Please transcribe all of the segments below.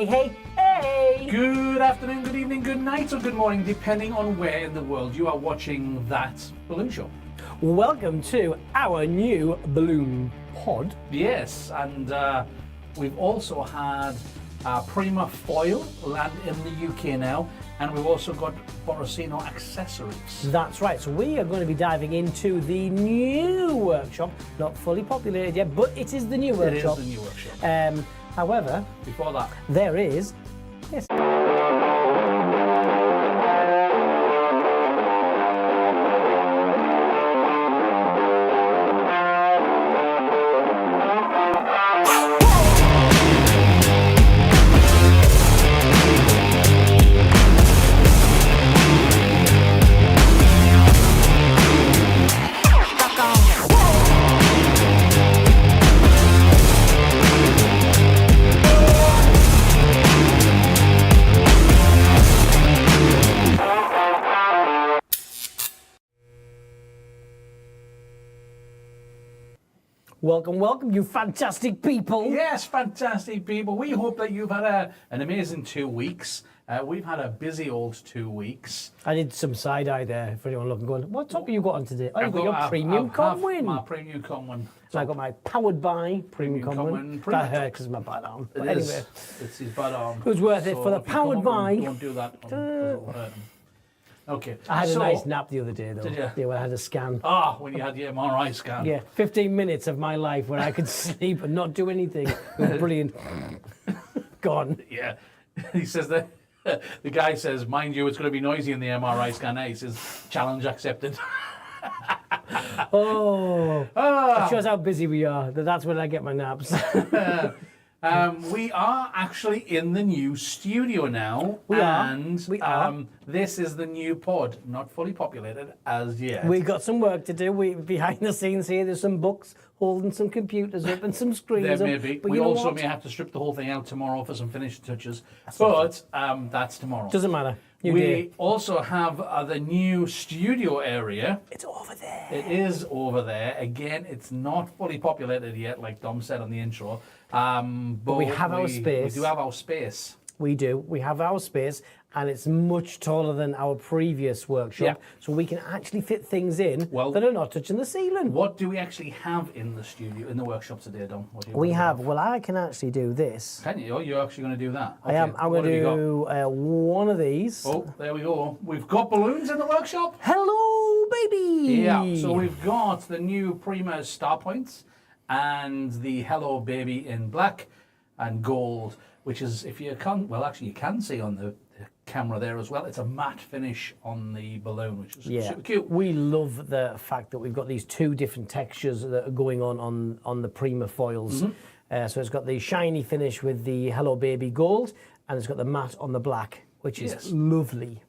Hey! Good afternoon, good evening, good night, or good morning, depending on where in the world you are watching that balloon show. Welcome to our new balloon pod. Yes, and we've also had Prima Foil land in the UK now, and we've also got Borosino accessories. That's right, so we are going to be diving into the new workshop. Not fully populated yet, but it is the new workshop. It is the new workshop. However, before that, there is this. Welcome, you fantastic people. Yes, fantastic people. We hope that you've had an amazing 2 weeks. We've had a busy old 2 weeks. I did some side-eye there for anyone looking, going, what top have you got on today? Oh, you've got your premium Comwin. My premium Comwin. So I got my powered by premium Comwin. That hurt because my bad arm. But anyway, it's his bad arm. It was worth it for the powered by. Don't do that. It'll hurt him. Okay. I had a nice nap the other day, though. Did you? Yeah, when I had a scan. When you had your MRI scan. Yeah, 15 minutes of my life where I could sleep and not do anything. It was brilliant. Gone. Yeah. He says that, the guy says, mind you, it's going to be noisy in the MRI scan. He says, challenge accepted. It shows how busy we are. That's when I get my naps. We are actually in the new studio now. We are. This is the new pod, not fully populated as yet. We've got some work to do. Behind the scenes here, there's some books holding some computers up and some screens There up. may be. But We you know also what? may have to strip the whole thing out tomorrow for some finishing touches. That's tomorrow. Doesn't matter. We also have the new studio area. It's over there. It is over there. Again, it's not fully populated yet, like Dom said on the intro. But we have our space. We do have our space. We do. We have our space, and it's much taller than our previous workshop. Yeah. So we can actually fit things in that are not touching the ceiling. What do we actually have in the studio, in the workshop today, Dom? Well, I can actually do this. Can you? You're actually going to do that? Okay. I am. I'm going to do one of these. Oh, there we go. We've got balloons in the workshop. Hello, baby. Yeah. So we've got the new Prima Star Points and the Hello Baby in black and gold, which is, if you can, well, actually you can see on the camera there as well. It's a matte finish on the balloon, which is super cute. We love the fact that we've got these two different textures that are going on the Prima Foils. Mm-hmm. So it's got the shiny finish with the Hello Baby gold, and it's got the matte on the black, which is lovely.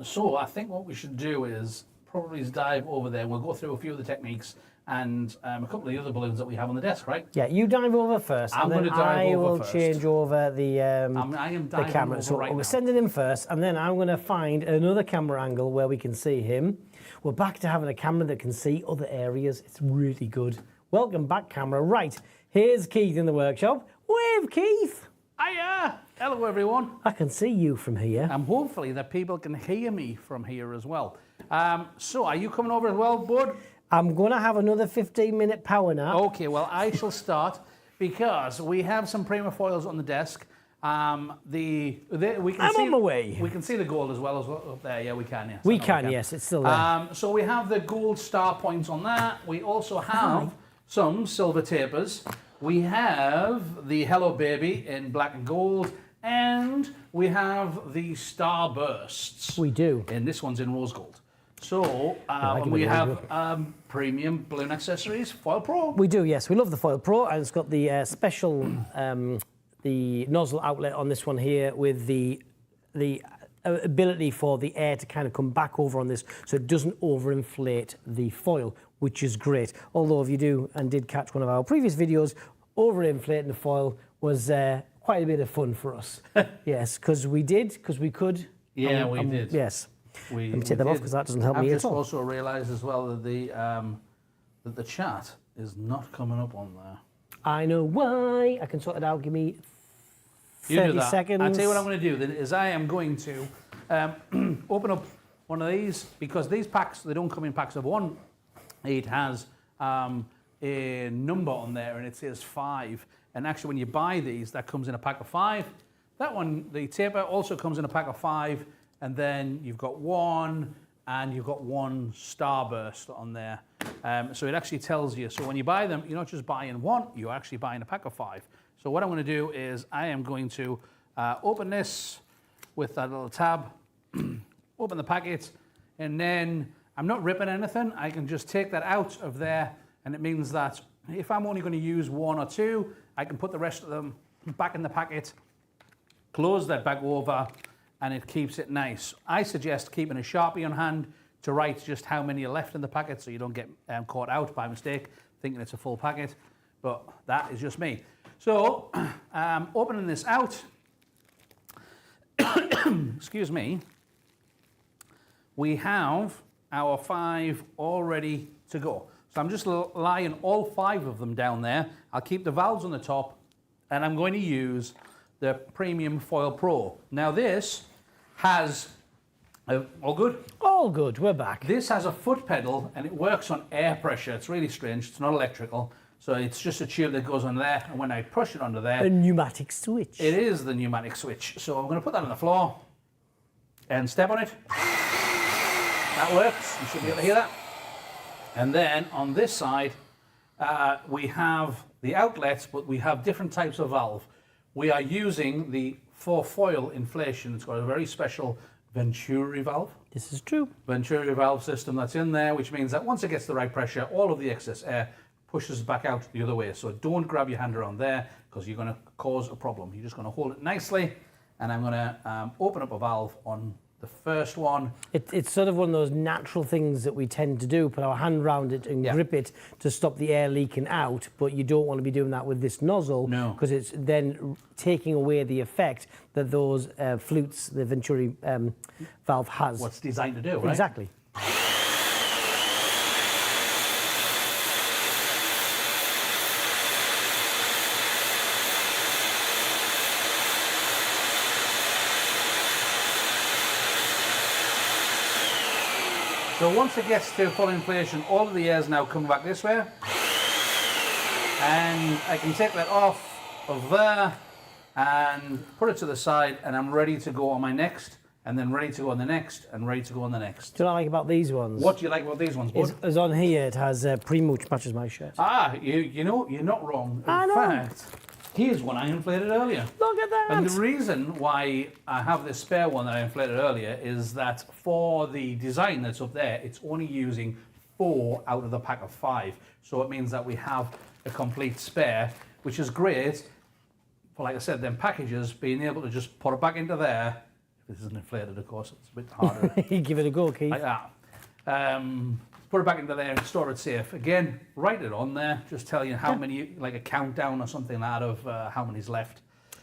So I think what we should do is probably dive over there. We'll go through a few of the techniques and a couple of the other balloons that we have on the desk, right? Yeah, you dive over first. I'm going to dive over I first. will change over the I am diving camera. over So right we're now. sending him first, and then I'm going to find another camera angle where we can see him. We're back to having a camera that can see other areas. It's really good. Welcome back, camera. Right, here's Keith in the workshop. Wave, Keith. Hiya! Hello, everyone. I can see you from here. And hopefully that people can hear me from here as well. So are you coming over as well, bud? I'm going to have another 15-minute power nap. Okay, well, I shall start because we have some Prima Foils on the desk. We can on my way. We can see the gold as well as up there. Yeah, we can. Yes, we can. Yes, it's still there. So we have the gold star points on that. We also have some silver tapers. We have the Hello Baby in black and gold. And we have the star bursts. We do. And this one's in rose gold. So we have premium balloon accessories, Foil Pro. We do, yes. We love the Foil Pro, and it's got the special the nozzle outlet on this one here with the ability for the air to kind of come back over on this, so it doesn't overinflate the foil, which is great. Although if you did catch one of our previous videos, overinflating the foil was quite a bit of fun for us. Yes, because we could. Yeah, we did. Yes. Let me take them off because that doesn't help me at all. I've just also realised as well that the chat is not coming up on there. I know why. I can sort it out. Give me You 30 do that. seconds. I'll tell you what I'm going to do then is I am going to open up one of these, because these packs, they don't come in packs of one. It has a number on there and it says 5. And actually when you buy these, that comes in a pack of 5. That one, the taper, also comes in a pack of 5. And then you've got 1 and you've got 1 starburst on there. So it actually tells you. So when you buy them, you're not just buying 1, you're actually buying a pack of 5. So what I'm going to do is I am going to open this with that little tab, open the packet, and then I'm not ripping anything. I can just take that out of there, and it means that if I'm only going to use 1 or 2, I can put the rest of them back in the packet, close that back over, and it keeps it nice. I suggest keeping a Sharpie on hand to write just how many are left in the packet so you don't get caught out by mistake thinking it's a full packet, but that is just me. So, opening this out, excuse me, we have our 5 all ready to go. So I'm just lying all 5 of them down there. I'll keep the valves on the top, and I'm going to use the Prima Foil Pro. Now this has, all good? All good, we're back. This has a foot pedal and it works on air pressure. It's really strange, it's not electrical. So it's just a tube that goes on there, and when I push it under there, A pneumatic switch. it is the pneumatic switch. So I'm going to put that on the floor and step on it. That works, you should be able to hear that. And then on this side, we have the outlets, but we have different types of valve. We are using the for foil inflation. It's got a very special Venturi valve. This is true. Venturi valve system that's in there, which means that once it gets the right pressure, all of the excess air pushes back out the other way. So don't grab your hand around there, because you're going to cause a problem. You're just going to hold it nicely, and I'm going to open up a valve on the first one. It's sort of one of those natural things that we tend to do, put our hand around it and grip it to stop the air leaking out, but you don't want to be doing that with this nozzle, because it's then taking away the effect that those flutes, the Venturi valve has. What's designed to do, right? Exactly. So once it gets to full inflation, all of the air is now coming back this way. And I can take that off of there and put it to the side, and I'm ready to go on my next, and then ready to go on the next, and ready to go on the next. Do you know what I like about these ones? What do you like about these ones, bud? Is on here, it has Prima, which matches my shirt. Ah, you know, you're not wrong. I In know. fact, here's one I inflated earlier. Look at that! And the reason why I have this spare one that I inflated earlier is that for the design that's up there, it's only using 4 out of the pack of 5. So it means that we have a complete spare, which is great for, like I said, them packages, being able to just put it back into there. This isn't inflated, of course, it's a bit harder. You give it a go, Keith. Like that. Put it back into there and store it safe. Again, write it on there, just tell you how many, like a countdown or something like that of how many's left.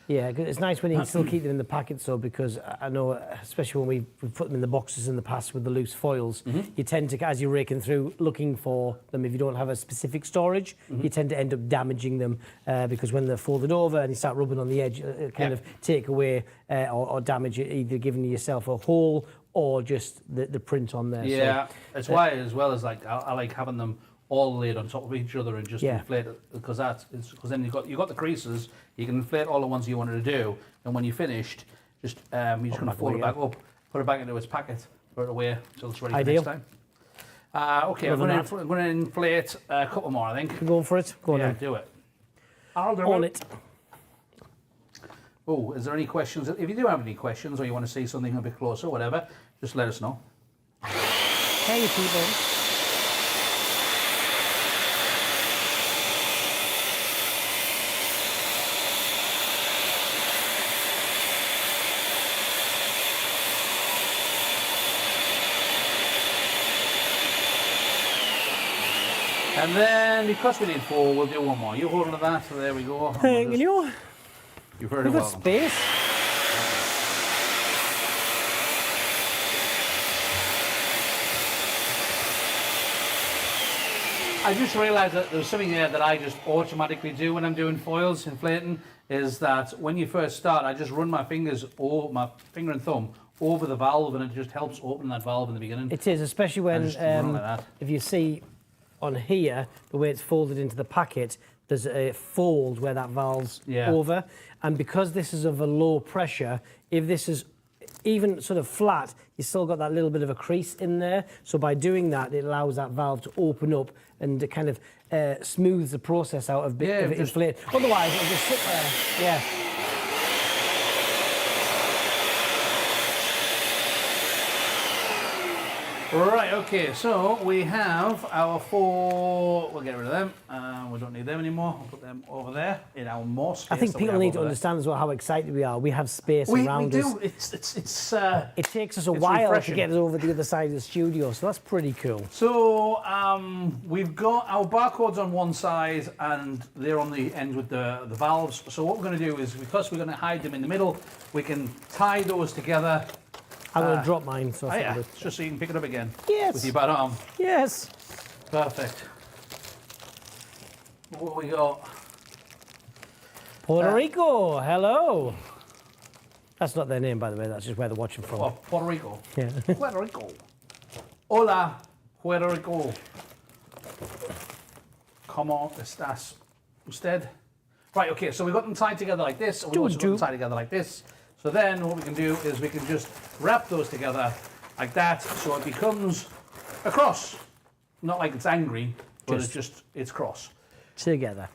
Yeah, 'cause it's nice when you can still keep them in the packets, though, because I know, especially when we've put them in the boxes in the past with the loose foils, you tend to, as you're raking through, looking for them, if you don't have a specific storage, you tend to end up damaging them, because when they're folded over and you start rubbing on the edge, it kind of take away or damage it, either giving yourself a hole or just the print on there. Yeah, so, that's why as well as like I like having them all laid on top of each other and just inflate it, because then you've got the creases. You can inflate all the ones you wanted to do, and when you're finished, just you're just going to fold it back up, put it back into its packet, put it away until it's ready for next time. Okay, I'm going to inflate a couple more, I think. Go for it. Go on. Yeah, Then. do it. I'll do On it. Oh, is there any questions? If you do have any questions or you want to see something a bit closer, whatever, just let us know. Hey, people. And then, because we need 4, we'll do one more. You holding to that, so there we go. Can you? You've heard We've it got well. space. I just realised that there's something there that I just automatically do when I'm doing foils, inflating, is that when you first start, I just run my fingers, or my finger and thumb, over the valve, and it just helps open that valve in the beginning. It is, especially when, just run like that. if you see on here, the way it's folded into the packet, there's a fold where that valve's over. And because this is of a low pressure, if this is even sort of flat, you still got that little bit of a crease in there. So by doing that, it allows that valve to open up and it kind of smooths the process out of inflate. Otherwise, it'll just sit there. Yeah. Right, okay, so we have our 4, we'll get rid of them, we don't need them anymore, I'll put them over there in our more space. I think people need to understand as well how excited we are. We have space around us. We do, it takes us a while refreshing to get us over the other side of the studio, so that's pretty cool. So we've got our barcodes on one side and they're on the end with the valves. So what we're going to do is, because we're going to hide them in the middle, we can tie those together. I'm going to drop mine. So just so you can pick it up again. Yes. With your bad arm. Yes. Perfect. What we got? Puerto Rico. Hello. That's not their name, by the way. That's just where they're watching from. Oh, Puerto Rico. Yeah. Puerto Rico. Hola, Puerto Rico. ¿Cómo estás usted? Right, okay, so we've got them tied together like this, and we've also got them tied together like this. So then what we can do is we can just wrap those together like that, so it becomes a cross. Not like it's angry, but it's cross. Together.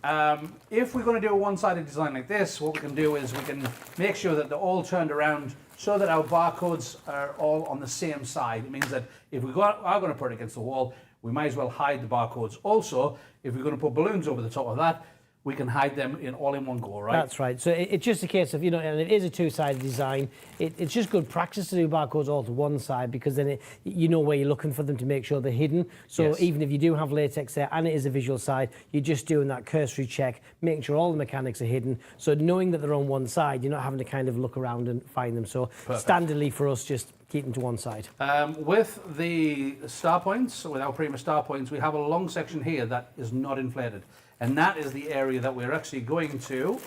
If we're going to do a one-sided design like this, what we can do is we can make sure that they're all turned around so that our barcodes are all on the same side. It means that if we are going to put it against the wall, we might as well hide the barcodes. Also, if we're going to put balloons over the top of that, we can hide them all in one go, right? That's right. So it's just a case of, and it is a two-sided design. It's just good practice to do barcodes all to one side, because then you know where you're looking for them to make sure they're hidden. So even if you do have latex there and it is a visual side, you're just doing that cursory check, making sure all the mechanics are hidden. So knowing that they're on one side, you're not having to kind of look around and find them. So standardly for us, just keep them to one side. With the star points, with our Prima star points, we have a long section here that is not inflated. And that is the area that we're actually going to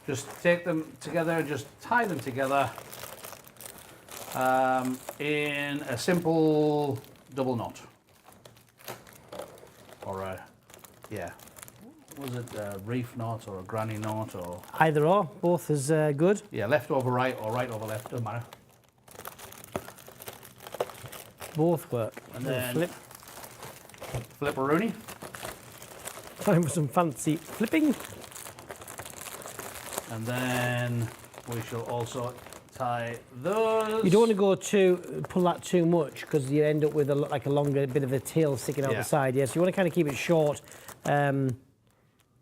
just take them together and just tie them together in a simple double knot. Or was it a reef knot or a granny knot? Or either or, both is good. Yeah, left over right or right over left, doesn't matter. Both work. And then flip-a-rooney. Time for some fancy flipping. And then we shall also tie those. You don't want to pull that too much, because you end up with like a longer bit of a tail sticking out the side. Yes, you want to kind of keep it short to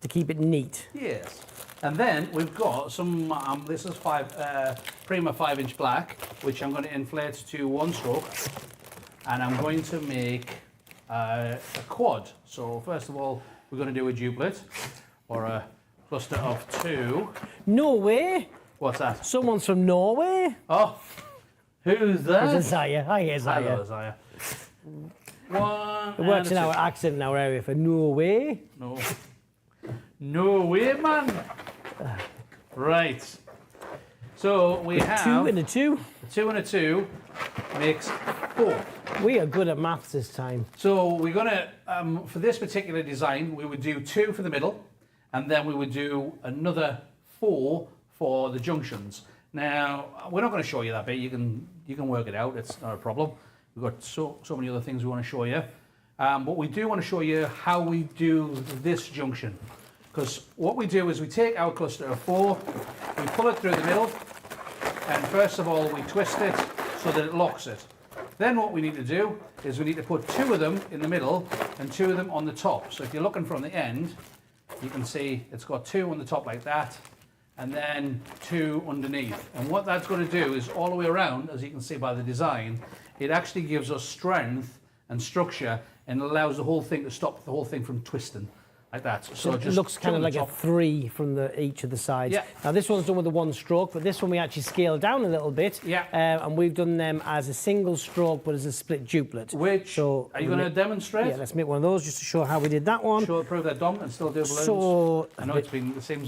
keep it neat. Yes. And then we've got some, this is Prima 5-inch black, which I'm going to inflate to 1 stroke. And I'm going to make a quad. So first of all, we're going to do a duplet, or a cluster of 2. Norway? What's that? Someone's from Norway? Oh, who's that? It's Isaiah. Hi, Isaiah. Hello, Isaiah. One. It works in our accent in our area for Norway. No. No way, man. Right. So we have 2 and a 2. A 2 and a 2 makes 4. We are good at maths this time. So we're gonna, for this particular design, we would do 2 for the middle, and then we would do another 4 for the junctions. Now, we're not going to show you that bit. You can work it out. It's not a problem. We've got so many other things we want to show you, but we do want to show you how we do this junction. Because what we do is we take our cluster of 4, we pull it through the middle, and first of all we twist it so that it locks it. Then what we need to do is we need to put 2 of them in the middle and 2 of them on the top. So if you're looking from the end, you can see it's got 2 on the top like that, and then 2 underneath. And what that's going to do is all the way around, as you can see by the design, it actually gives us strength and structure and allows the whole thing to stop the whole thing from twisting. like that. So So it just looks kind of two on like the a top. 3 from each of the sides. Yeah. Now this one's done with the 1 stroke, but this one we actually scaled down a little bit. Yeah. And we've done them as a single stroke, but as a split duplet. Which, So are you going to demonstrate? Yeah, let's make one of those just to show how we did that one. Prove that Dom can still do balloons. So I know it's been the same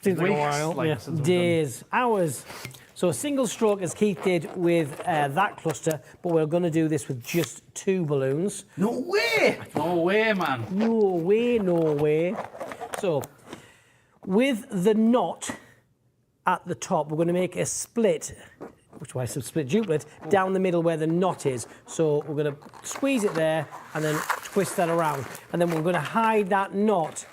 seems like a weeks, while, like, yeah. since we've Days, hours. So a single stroke as Keith did with that cluster, but we're going to do this with just 2 balloons. done. No way! No way, man. No way, no way. So with the knot at the top, we're going to make a split, which is why I said split duplet, down the middle where the knot is. So we're going to squeeze it there and then twist that around. And then we're going to hide that knot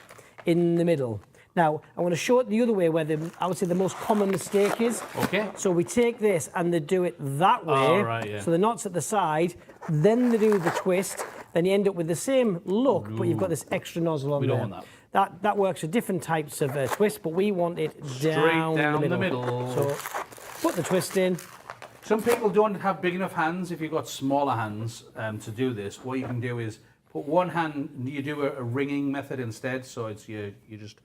in the middle. Now, I'm going to show it the other way where I would say the most common mistake is. Okay. So we take this and they do it that way. Oh, right, yeah. So the knot's at the side, then they do the twist, then you end up with the same look, but you've got this extra nozzle on We there. don't want that. That works for different types of twist, but we want it down the middle. So put the twist in. Some people don't have big enough hands. If you've got smaller hands to do this, what you can do is put one hand, you do a ringing method instead. So it's you just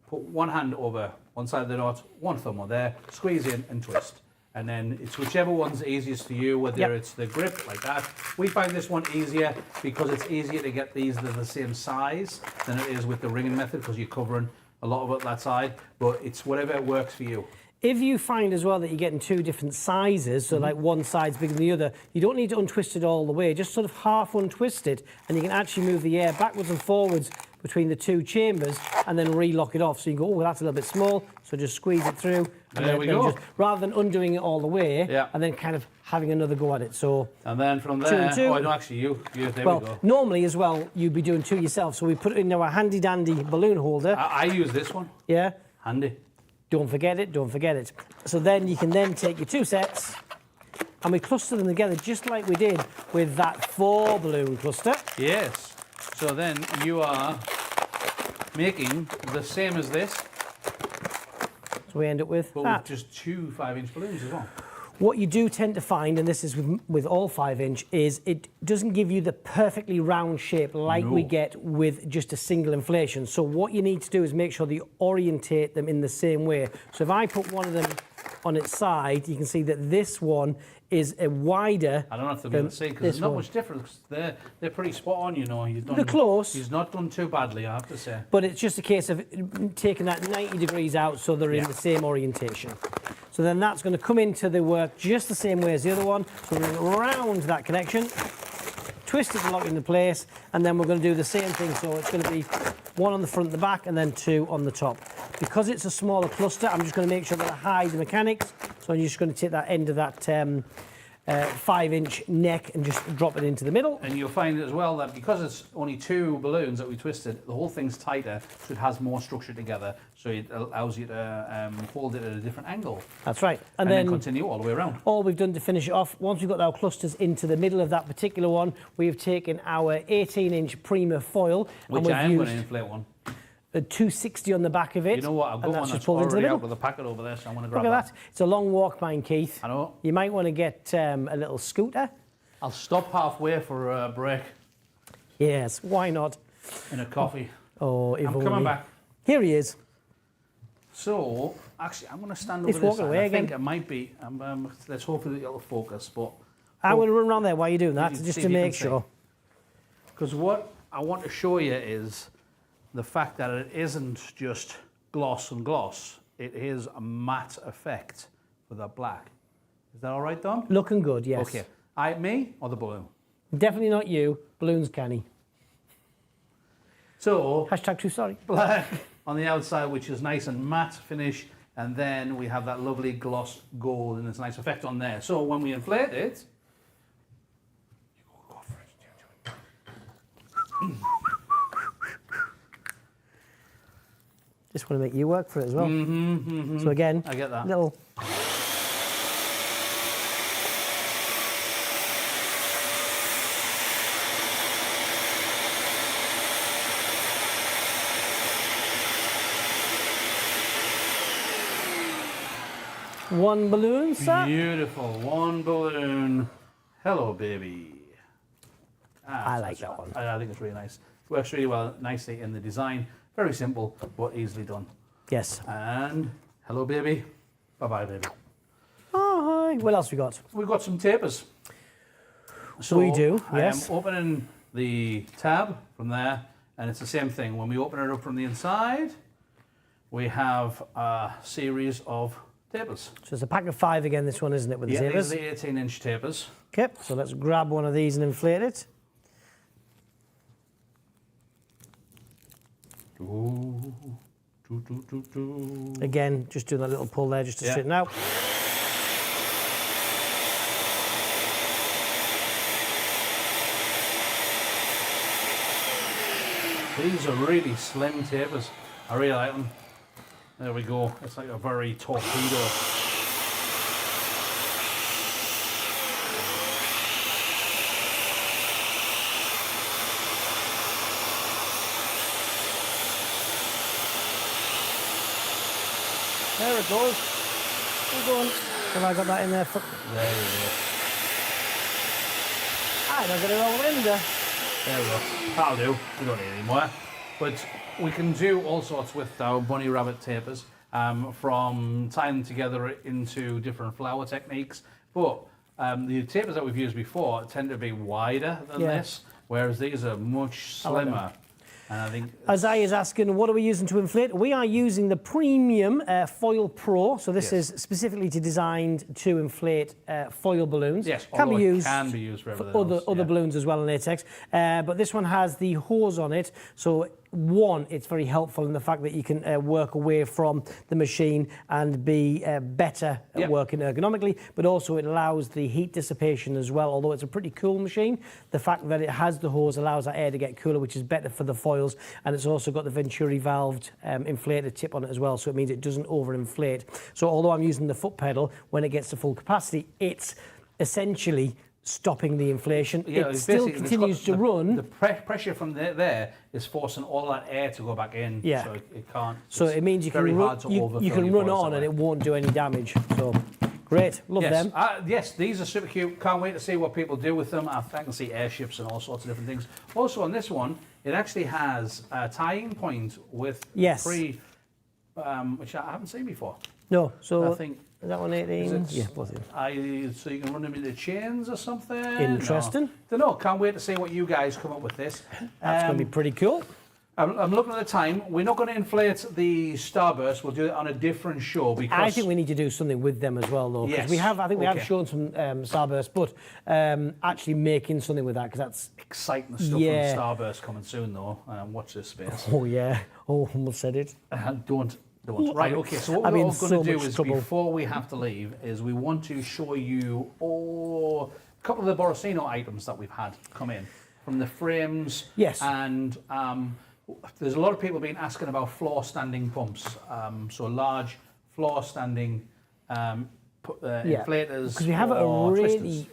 put one hand over one side of the knot, one thumb on there, squeeze in and twist. And then it's whichever one's easiest for you, whether it's the grip like that. We find this one easier because it's easier to get these that are the same size than it is with the ringing method because you're covering a lot of it that side, but it's whatever works for you. If you find as well that you're getting 2 different sizes, so like one side's bigger than the other, you don't need to untwist it all the way, just sort of half untwist it, and you can actually move the air backwards and forwards between the 2 chambers and then relock it off. So you can go, oh, that's a little bit small, so just squeeze it through. And There we go. Rather than undoing it all the way, and then kind of having another go at it. So And then from there, 2 and 2. oh, no, actually there we Well, go. normally as well, you'd be doing 2 yourself. So we put it in our handy dandy balloon holder. I use this one, Yeah. handy. Don't forget it, don't forget it. So then you can then take your 2 sets and we cluster them together just like we did with that 4 balloon cluster. Yes. So then you are making the same as this, So we end up with but that. with just 2 5-inch balloons as well. What you do tend to find, and this is with all 5-inch, is it doesn't give you the perfectly round shape like we get with just a single inflation. So what you need to do is make sure that you orientate them in the same way. So if I put one of them on its side, you can see that this one is a wider. I don't have to be able to see because there's not much difference. They're pretty spot on, you know. They're close. He's not done too badly, I have to say. But it's just a case of taking that 90 degrees out so they're in the same orientation. So then that's going to come into the work just the same way as the other one. So we're going to round that connection, twist it to lock it into place, and then we're going to do the same thing. So it's going to be 1 on the front and the back, and then 2 on the top. Because it's a smaller cluster, I'm just going to make sure that I hide the mechanics. So I'm just going to take that end of that 5-inch neck and just drop it into the middle. And you'll find as well that because it's only 2 balloons that we twisted, the whole thing's tighter, so it has more structure together, so it allows you to hold it at a different angle. That's right. And then continue all the way around. All we've done to finish it off, once we've got our clusters into the middle of that particular one, we've taken our 18-inch Prima Foil. Which I am going to inflate one. A 260 on the back of it. You know what? I've got one that's already out with a packet over there, so I'm going to grab Look at that. It's a long walk, mine, Keith. I know. You might want to get a little scooter. I'll stop halfway for a break Yes, why not? and a coffee. Oh, if I'm only. coming back. Here he is. So, actually, I'm going to stand over He's this walking side. away I again. think it might be. Let's hope that it'll focus. But I'm going to run around there while you're doing that, See just if to you can make see. sure. Because what I want to show you is the fact that it isn't just gloss and gloss. It is a matte effect for the black. Is that all right, Dom? Looking good, yes. Okay. Me or the balloon? Definitely not you. Balloons canny. So, Hashtag too sorry. black on the outside, which is nice and matte finish, and then we have that lovely gloss gold, and it's a nice effect on there. So when we inflate it, you go for it. Just want to make you work for it as well. So again, I get that. little. One balloon, sir. Beautiful. One balloon. Hello, baby. I like that one. I think it's really nice. Works really well, nicely in the design. Very simple, but easily done. Yes. And hello, baby. Bye-bye, baby. Oh, hi. What else we got? We've got some tapers. So we do, yes. I am opening the tab from there, and it's the same thing. When we open it up from the inside, we have a series of tapers. So it's a pack of 5 again, this one, isn't it, with the tapers? These are the 18-inch tapers. Okay, so let's grab one of these and inflate it. Ooh. Again, just doing a little pull there just to straighten out. These are really slim tapers. I really like them. There we go. It's like a very torpedo. There it goes. Keep going. Have I got that in there? There you go. I don't get it all in there. There we go. That'll do. We don't need any more. But we can do all sorts with our bunny rabbit tapers, from tying them together into different flower techniques. But the tapers that we've used before tend to be wider than this, whereas these are much slimmer. And I think Isaiah is asking, what are we using to inflate? We are using the Premium Foil Pro. So this is specifically designed to inflate foil balloons. Yes, can be used for other balloons as well in latex. But this one has the hose on it. So one, it's very helpful in the fact that you can work away from the machine and be better at working ergonomically, but also it allows the heat dissipation as well. Although it's a pretty cool machine, the fact that it has the hose allows that air to get cooler, which is better for the foils, and it's also got the Venturi valved inflator tip on it as well, so it means it doesn't overinflate. So although I'm using the foot pedal, when it gets to full capacity, it's essentially stopping the inflation. It still continues to run. The pressure from there is forcing all that air to go back in. Yeah. So it can't. So it means you can run on and it won't do any damage. So great, love them. Yes, these are super cute. Can't wait to see what people do with them. I can see airships and all sorts of different things. Also on this one, it actually has a tying point with which I haven't seen before. No, so I think. Is that one 18? Yeah, both of them. So you can run them into chains or something? Interesting. Don't know. Can't wait to see what you guys come up with this. That's going to be pretty cool. I'm looking at the time. We're not going to inflate the Starburst. We'll do it on a different show because I think we need to do something with them as well, though. Because we have shown some Starburst, but actually making something with that, because that's exciting stuff from Starburst coming soon, though. Watch this space. Oh yeah. Oh, almost said it. Don't. Right, okay, so what we're all going to do is, before we have to leave, is we want to show you a couple of the Borosino items that we've had come in, from the frames. Yes. And there's a lot of people been asking about floor standing pumps, so large floor standing inflators. Because we have a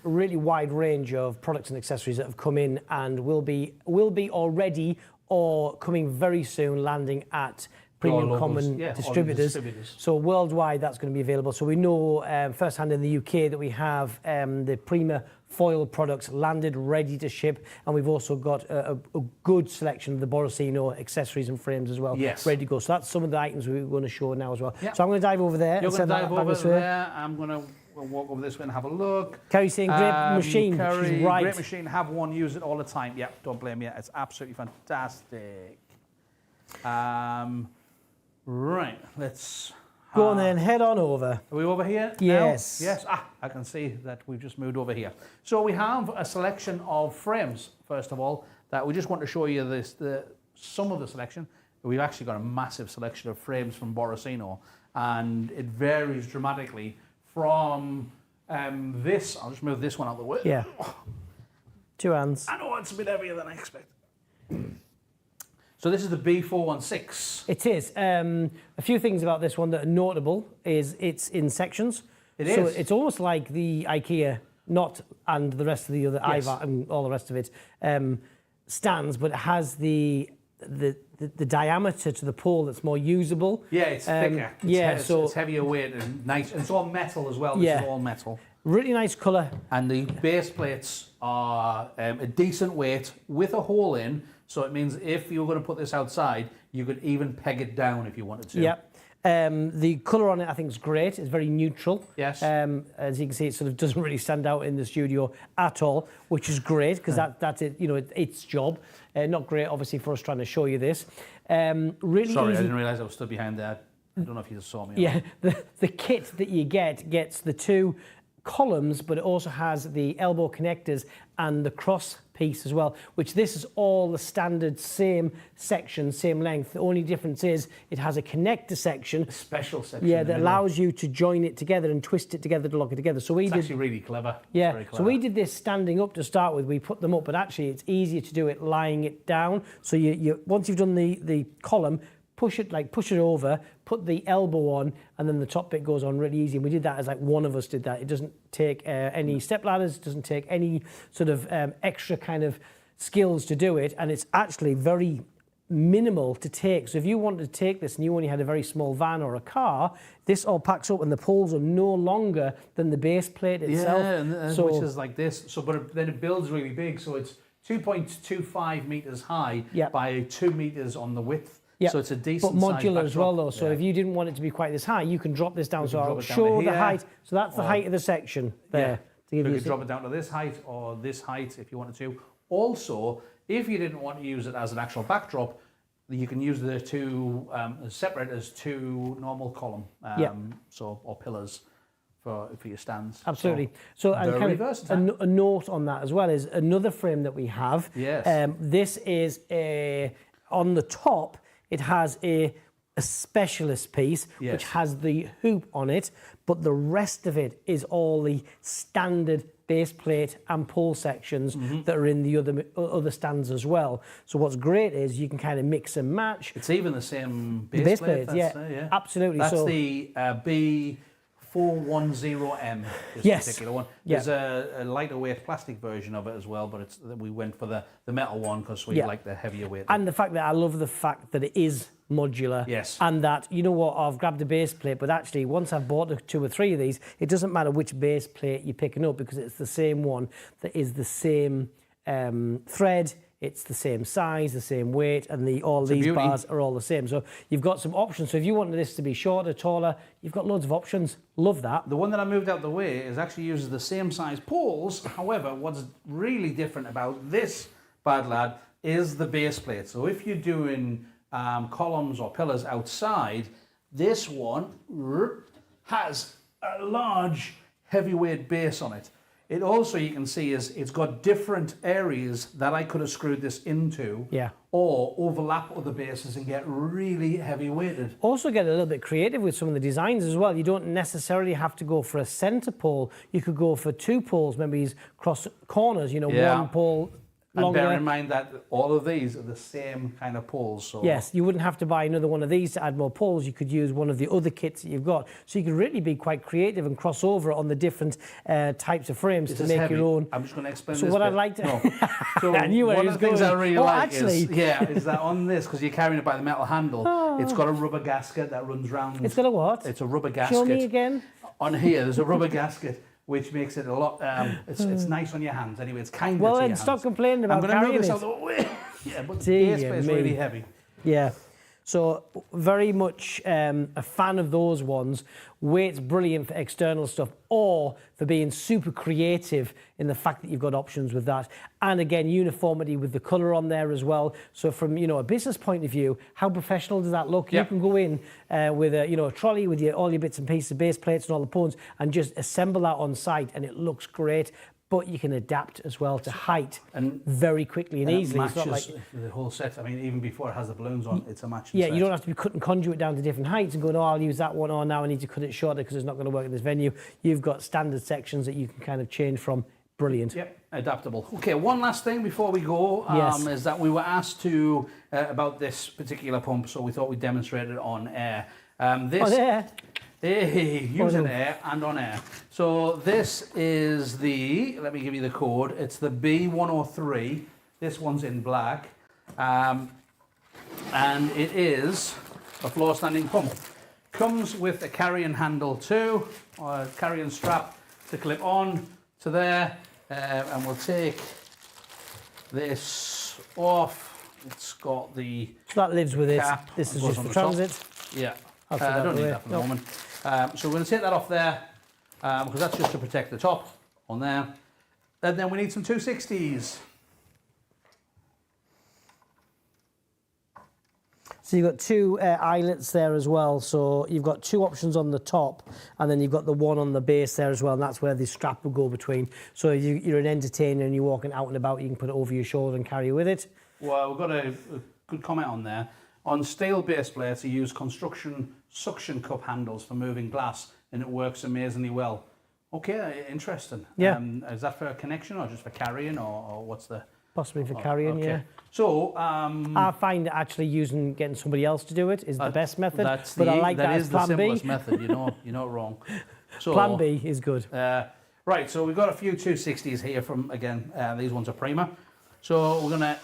really wide range of products and accessories that have come in and will be already or coming very soon, landing at Premium Common distributors. So worldwide that's going to be available. So we know firsthand in the UK that we have the Prima Foil products landed, ready to ship, and we've also got a good selection of the Borosino accessories and frames as well, ready to go. So that's some of the items we're going to show now as well. Yep. So I'm going to dive over there. You're going to dive over there. I'm going to walk over this way and have a look. Kerry's saying great machine. She's right. Great machine. Have one. Use it all the time. Yeah, don't blame you. It's absolutely fantastic. Right, let's go on then, head on over. Are we over here? Yes. Now? Yes. I can see that we've just moved over here. So we have a selection of frames, first of all, that we just want to show you some of the selection. We've actually got a massive selection of frames from Borosino, and it varies dramatically from this. I'll just move this one out of the way. Yeah. 2 hands. I know it's a bit heavier than I expected. So this is the B416. It is. A few things about this one that are notable is it's in sections. So it's almost like the IKEA and the rest of the other IVAT and all the rest of it stands, but it has the diameter to the pole that's more usable. Yeah, it's thicker. It's heavier weight and nice. And it's all metal as well. This is all metal. Really nice colour. And the base plates are a decent weight with a hole in, so it means if you're going to put this outside, you could even peg it down if you wanted to. Yep. The colour on it, I think, is great. It's very neutral. Yes. As you can see, it sort of doesn't really stand out in the studio at all, which is great because that's it. You know, its job. Not great, obviously, for us trying to show you this. Really Sorry, easy. I didn't realise I was stood behind there. I don't know if you just saw me. Yeah, the kit that you gets the 2 columns, but it also has the elbow connectors and the cross piece as well, which this is all the standard same section, same length. The only difference is it has a connector section. A special section. Yeah, that allows you to join it together and twist it together to lock it together. So It's actually really clever. Yeah, Very clever. so we did this standing up to start with. We put them up, but actually it's easier to do it lying it down. So you once you've done the column, push it over, put the elbow on, and then the top bit goes on really easy. And we did that as like one of us did that. It doesn't take any step ladders, doesn't take any sort of extra kind of skills to do it, and it's actually very minimal to take. So if you wanted to take this and you only had a very small van or a car, this all packs up and the poles are no longer than the base plate itself. Yeah, and so, which is like this. So, then it builds really big. So it's 2.25 meters high by 2 meters on the width. Yeah, so it's a decent but modular size as well though. So if you didn't want it to be quite this high, you can drop this down. So I'll show the height. So that's the height of the section there. So you could drop it down to this height or this height if you wanted to. Also, if you didn't want to use it as an actual backdrop, you can use the 2 separate as 2 normal column, or pillars for your stands. Absolutely. So and very kind of versatile. a note on that as well is another frame that we have. Yes. This is on the top. It has a specialist piece, which has the hoop on it, but the rest of it is all the standard base plate and pole sections that are in the other stands as well. So what's great is you can kind of mix and match. It's even the same base plate. Yeah, absolutely. That's so, the B410M, this particular one. There's a lighter weight plastic version of it as well, but we went for the metal one because we like the heavier weight. And the fact that I love the fact that it is modular. Yes. And that, you know what, I've grabbed a base plate, but actually once I've bought 2 or 3 of these, it doesn't matter which base plate you're picking up because it's the same one that is the same thread. It's the same size, the same weight, and all these bars are all the same. So you've got some options. So if you wanted this to be shorter, taller, you've got loads of options. Love that. The one that I moved out the way is actually uses the same size poles. However, what's really different about this bad lad is the base plate. So if you're doing columns or pillars outside, this one has a large heavyweight base on it. It also, you can see, it's got different areas that I could have screwed this into, or overlap other bases and get really heavy weighted. Also get a little bit creative with some of the designs as well. You don't necessarily have to go for a center pole. You could go for 2 poles, maybe cross corners, one pole longer. And bear in mind that all of these are the same kind of poles. So yes, you wouldn't have to buy another one of these to add more poles. You could use one of the other kits that you've got. So you could really be quite creative and cross over on the different types of frames to make your own. I'm just going to explain so this what bit. I'd like to... No. So I knew where one he of was the things going. I really like is that on this, because you're carrying it by the metal handle, it's got a rubber gasket that runs round. It's got a what? It's a rubber gasket. Show me again. On here, there's a rubber gasket, which makes it a lot. It's nice on your hands. Anyway, it's kinder to your hands. Well, then stop complaining about carrying carrying this it. out the way. Yeah, but the base plate is really heavy. Yeah. So very much a fan of those ones. Weight's brilliant for external stuff or for being super creative in the fact that you've got options with that. And again, uniformity with the colour on there as well. So from a business point of view, how professional does that look? Yep. You can go in with a trolley with all your bits and pieces, base plates and all the poles, and just assemble that on site, and it looks great. But you can adapt as well to height and very quickly and easily. It matches it's not like the whole set. I mean, even before it has the balloons on, it's a matching set. set. You don't have to be cutting conduit down to different heights and going, oh, I'll use that one, or now I need to cut it shorter because it's not going to work in this venue. You've got standard sections that you can kind of change from. Brilliant. Yep, adaptable. Okay, one last thing before we go is that we were asked to about this particular pump, so we thought we'd demonstrate it on air. Using air and on air. So this is let me give you the code, it's the B103. This one's in black. And it is a floor standing pump. Comes with a carrying handle too, or a carrying strap, to clip on to there, and we'll take this off. It's got the So that lives with it. cap. This is Goes just on for the top. transit. Yeah, I'll take I that don't need away. that for the No. moment. So we're going to take that off there, because that's just to protect the top on there. And then we need some 260s. So you've got two eyelets there as well. So you've got two options on the top, and then you've got the one on the base there as well, and that's where the strap will go between. So you're an entertainer and you're walking out and about, you can put it over your shoulder and carry with it. Well, we've got a good comment on there. On steel base plates, you use construction suction cup handles for moving glass, and it works amazingly well. Okay, interesting. Yeah. Is that for a connection or just for carrying, or what's the... Possibly for carrying, okay. yeah. So, I find actually getting somebody else to do it is the best method. That's but I like that is as the plan simplest B. method. You're not wrong. So, Plan B is good. Right, so we've got a few 260s here from, again, these ones are Prima. So we're going to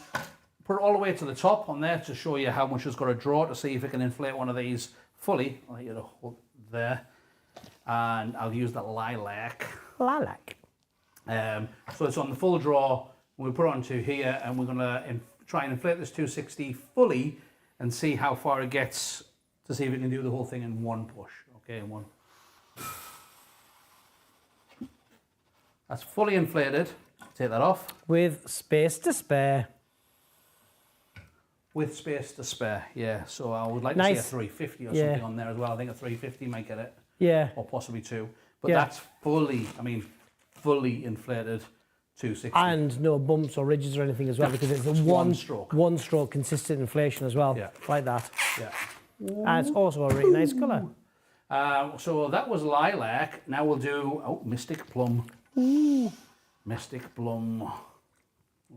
put it all the way to the top on there to show you how much it's got to draw to see if it can inflate one of these fully. I'll get it hold there. And I'll use the lilac. Lilac. So it's on the full draw. We'll put it onto here, and we're going to try and inflate this 260 fully and see how far it gets to see if we can do the whole thing in one push. Okay, in one. That's fully inflated. Take that off. With space to spare. With space to spare, yeah. So I would like to Nice. see a 350 or Yeah. something on there as well. I think a 350 might get it, Yeah. or possibly two. But Yeah. that's fully inflated 260. And no bumps or ridges or anything as well, because it's a one stroke consistent inflation as well. Yeah. Like that. Yeah. And it's also a really nice colour. So that was lilac. Now we'll do Mystic Plum. Ooh. Mystic Plum.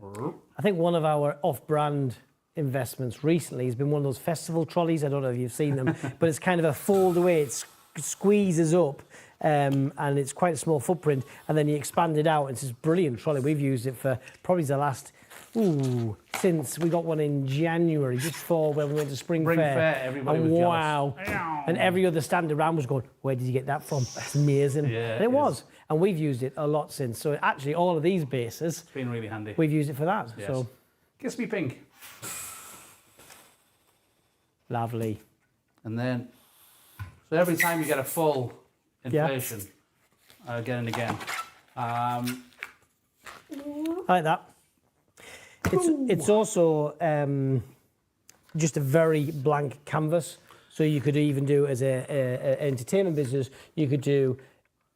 I think one of our off-brand investments recently has been one of those festival trolleys. I don't know if you've seen them, but it's kind of a fold away. It squeezes up, and it's quite a small footprint, and then you expand it out. It's this brilliant trolley. We've used it for probably the last, since we got one in January, just before when we went to Spring Fair. Everybody and was wow. jealous. And every other stand around was going, where did you get that from? It's amazing. Yeah, and it was. And we've used it a lot since. So actually all of these bases, It's been really handy. we've used it for that. Yes. So Kiss Me Pink. lovely. And then, so every time you get a full inflation, again and again. I like that. It's also just a very blank canvas. So you could even do as a entertainment business, you could do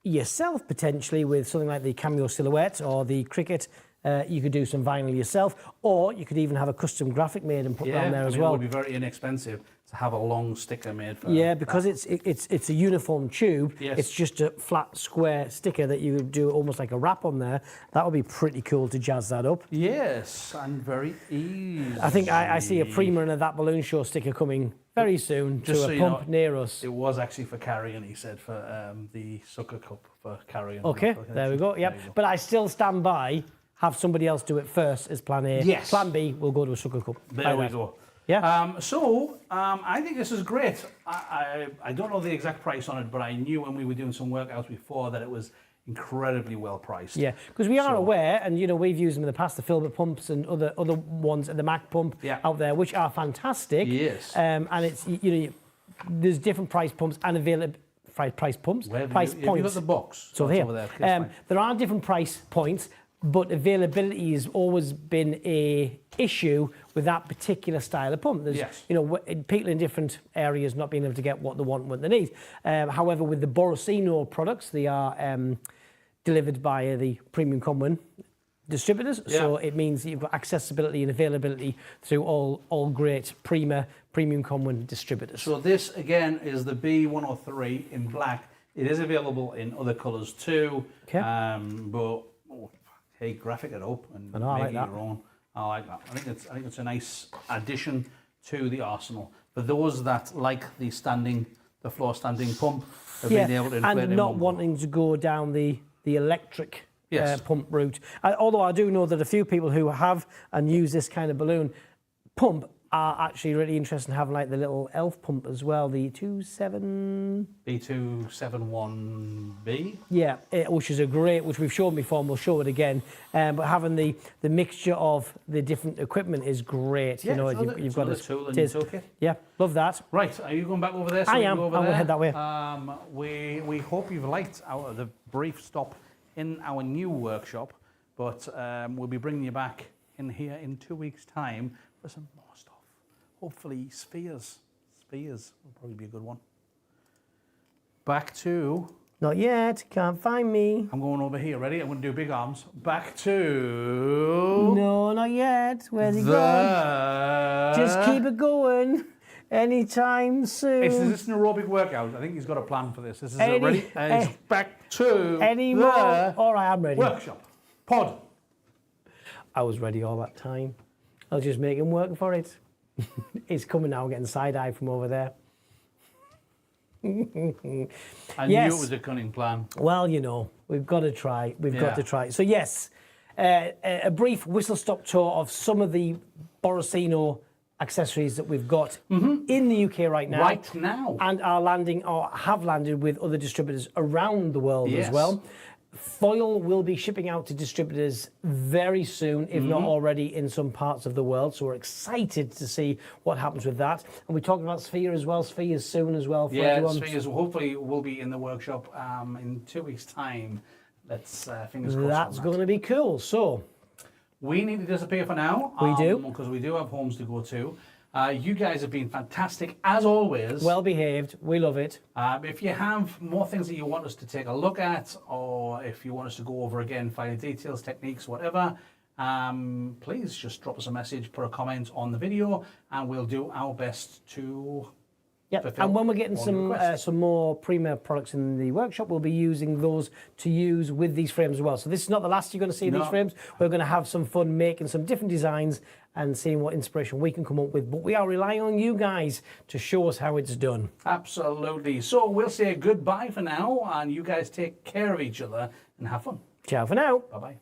yourself potentially with something like the Cameo Silhouette or the Cricket. You could do some vinyl yourself, or you could even have a custom graphic made and put it on there as well. It would be very inexpensive to have a long sticker made for because it's a uniform tube. Yes. It's just a flat square sticker that you would do almost like a wrap on there. That would be pretty cool to jazz that up. Yes, and very easy. I think I see a Prima and a That Balloon Show sticker coming very soon Just to so a you pump know, near us. It was actually for carrying, he said, for the sucker cup for carrying. Okay, there we go. Yep. But I still stand by, have somebody else do it first as plan A. Yes. Plan B, we'll go to a sugar cup. There we go. Yeah. I think this is great. I don't know the exact price on it, but I knew when we were doing some workouts before that it was incredibly well priced. Yeah, because we are aware, and we've used them in the past, the Filbert pumps and other ones, the Mac pump out there, which are fantastic. Yes. And it's there's different price pumps and price points. Have you got the box? So it's here, over there. there are different price points, but availability has always been a issue with that particular style of pump. There's, people in different areas not being able to get what they want, what they need. However, with the Borosino products, they are delivered by the Premium Common distributors. Yeah. So it means that you've got accessibility and availability through all great Premium Common distributors. So this, again, is the B103 in black. It is available in other colours too. Okay. But hey, graphic it up and I make like it that. your own. I like that. I think it's a nice addition to the arsenal. For those that like the floor standing pump, of being able to inflate and in not one wanting to go down the electric Yes. pump route. Although I do know that a few people who have and use this kind of balloon pump are actually really interested in having like the little elf pump as well, the 27... B271B. Yeah, which is a great, which we've shown before and we'll show it again. But having the mixture of the different equipment is great. Yeah, you know, you've got a tool in your toolkit. Yeah, love that. Right, are you going back over there? So I we am. Go over I'm going to head that way. We hope you've liked the brief stop in our new workshop, but we'll be bringing you back in here in 2 weeks' time for some more stuff. Hopefully spheres. Spheres will probably be a good one. Back to... Not yet, can't find me. I'm going over here, ready? I'm going to do big arms. Back to... No, not yet. Where's he gone? Just keep it going. Anytime soon. Is this an aerobic workout? I think he's got a plan for this. This is it, ready? It's back to any more? All right, I'm ready. Workshop. Pod. I was ready all that time. I was just making work for it. It's coming now, getting side-eye from over there. I knew it was a cunning plan. Well, you know, we've got to try. We've got to try. So yes, a brief whistle-stop tour of some of the Borsino accessories that we've got in the UK right now. Right now. And are landing or have landed with other distributors around the world as well. Foil will be shipping out to distributors very soon, if not already in some parts of the world. So we're excited to see what happens with that. And we talked about Sphere as well. Sphere is soon as well for everyone. Spheres hopefully will be in the workshop in 2 weeks' time. Let's fingers crossed. That's going to be cool. So we need to disappear for now. We do. Because we do have homes to go to. You guys have been fantastic, as always. Well behaved. We love it. If you have more things that you want us to take a look at, or if you want us to go over again, finer details, techniques, whatever, please just drop us a message, put a comment on the video, and we'll do our best to... Yep. And when we're getting some more Prima products in the workshop, we'll be using those to use with these frames as well. So this is not the last you're going to see these frames. We're going to have some fun making some different designs and seeing what inspiration we can come up with. But we are relying on you guys to show us how it's done. Absolutely. So we'll say goodbye for now, and you guys take care of each other and have fun. Ciao for now. Bye-bye.